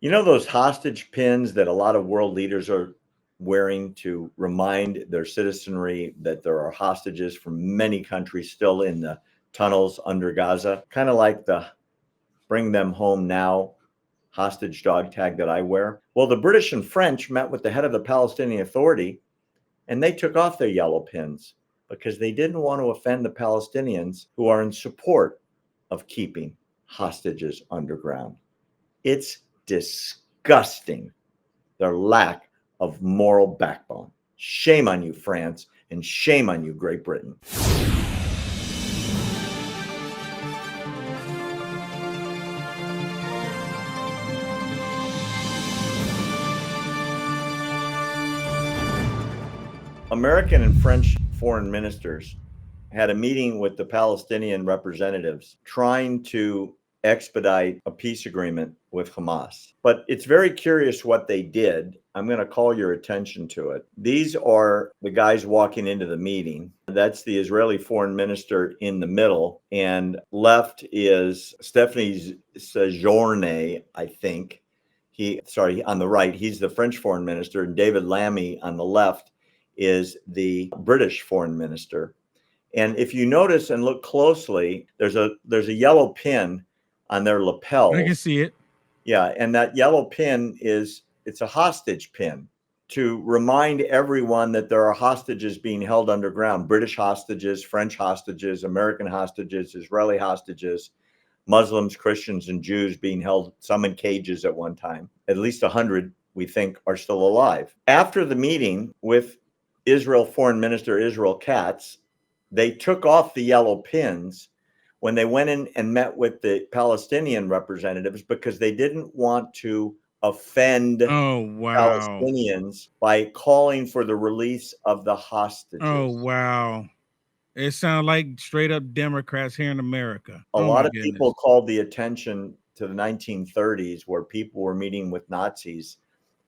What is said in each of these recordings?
You know those hostage pins that a lot of world leaders are wearing to remind their citizenry that there are hostages from many countries still in the tunnels under Gaza? Kind of like the bring them home now hostage dog tag that I wear. Well, the British and French met with the head of the Palestinian Authority and they took off their yellow pins because they didn't want to offend the Palestinians who are in support of keeping hostages underground. It's disgusting, their lack of moral backbone. Shame on you, France, and shame on you, Great Britain. American and French foreign ministers had a meeting with the Palestinian representatives trying to expedite a peace agreement with Hamas. But it's very curious what they did. I'm going to call your attention to it. These are the guys walking into the meeting. That's the Israeli foreign minister in the middle, and left is Stephanie Sejourne, I think. On the right, he's the French foreign minister, and David Lammy on the left is the British foreign minister. And if you notice and look closely, there's a yellow pin on their lapels. I can see it. Yeah, and that yellow pin it's a hostage pin to remind everyone that there are hostages being held underground, British hostages, French hostages, American hostages, Israeli hostages, Muslims, Christians, and Jews being held, some in cages at one time. At least 100, we think, are still alive. After the meeting with Israel Foreign Minister Israel Katz, they took off the yellow pins when they went in and met with the Palestinian representatives because they didn't want to offend Palestinians by calling for the release of the hostages. Oh, wow. It sounds like straight up Democrats here in America. A lot of people called the attention to the 1930s where people were meeting with Nazis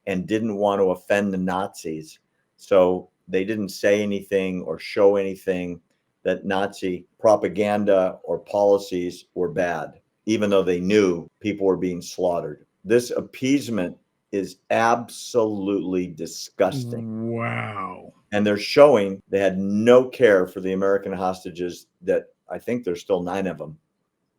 and didn't want to offend the Nazis. So they didn't say anything or show anything that Nazi propaganda or policies were bad, even though they knew people were being slaughtered. This appeasement is absolutely disgusting. Wow. And they're showing they had no care for the American hostages that I think there's still 9 of them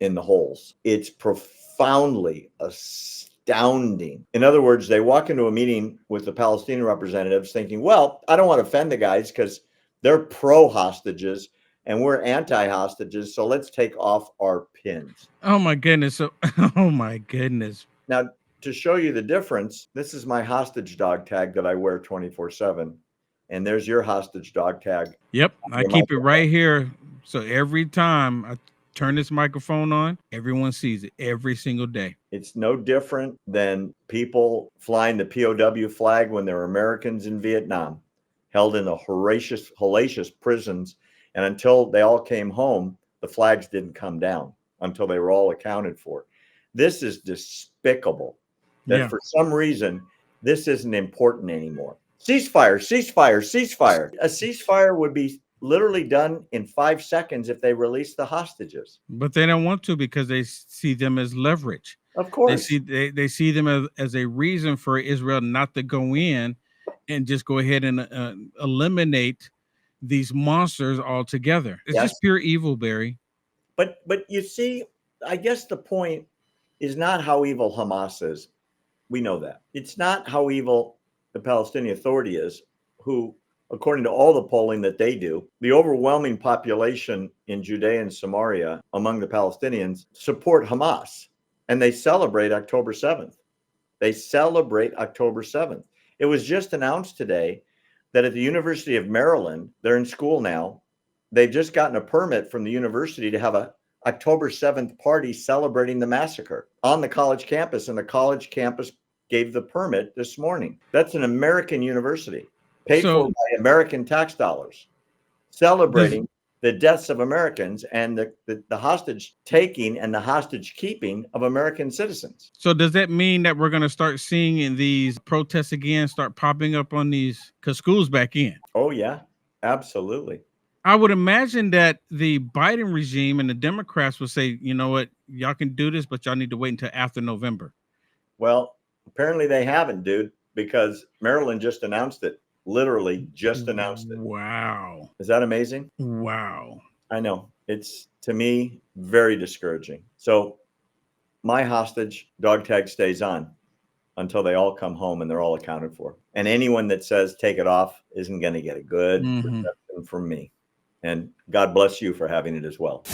in the holes. It's profoundly astounding. In other words, they walk into a meeting with the Palestinian representatives thinking, well, I don't want to offend the guys because they're pro-hostages and we're anti-hostages, so let's take off our pins. Oh my goodness. Oh my goodness. Now, to show you the difference, this is my hostage dog tag that I wear 24/7. And there's your hostage dog tag. Yep, I keep it right here. So every time I turn this microphone on, everyone sees it every single day. It's no different than people flying the POW flag when they're Americans in Vietnam, held in the hellacious prisons. And until they all came home, the flags didn't come down until they were all accounted for. This is despicable that for some reason, this isn't important anymore. Ceasefire, ceasefire, ceasefire. A ceasefire would be literally done in 5 seconds if they release the hostages. But they don't want to because they see them as leverage. Of course. They see them as a reason for Israel not to go in and just go ahead and eliminate these monsters altogether. It's just pure evil, Barry. But you see, I guess the point is not how evil Hamas is. We know that. It's not how evil the Palestinian Authority is, who, according to all the polling that they do, the overwhelming population in Judea and Samaria among the Palestinians support Hamas, and they celebrate October 7th. They celebrate October 7th. It was just announced today that at the University of Maryland, they're in school now. They've just gotten a permit from the university to have a October 7th party celebrating the massacre on the college campus, and the college campus gave the permit this morning. That's an American university paid for by American tax dollars, celebrating the deaths of Americans and the hostage taking and the hostage keeping of American citizens. So does that mean that we're going to start seeing in these protests again start popping up on these, because school's back in? Oh, yeah, absolutely. I would imagine that the Biden regime and the Democrats would say, you know what, y'all can do this, but y'all need to wait until after November. Well, Apparently they haven't, dude, because Maryland just announced it. Literally just announced it. Wow. Is that amazing? Wow. I know. It's, to me, very discouraging. So my hostage dog tag stays on until they all come home and they're all accounted for. And anyone that says take it off isn't going to get a good reception from me. And God bless you for having it as well.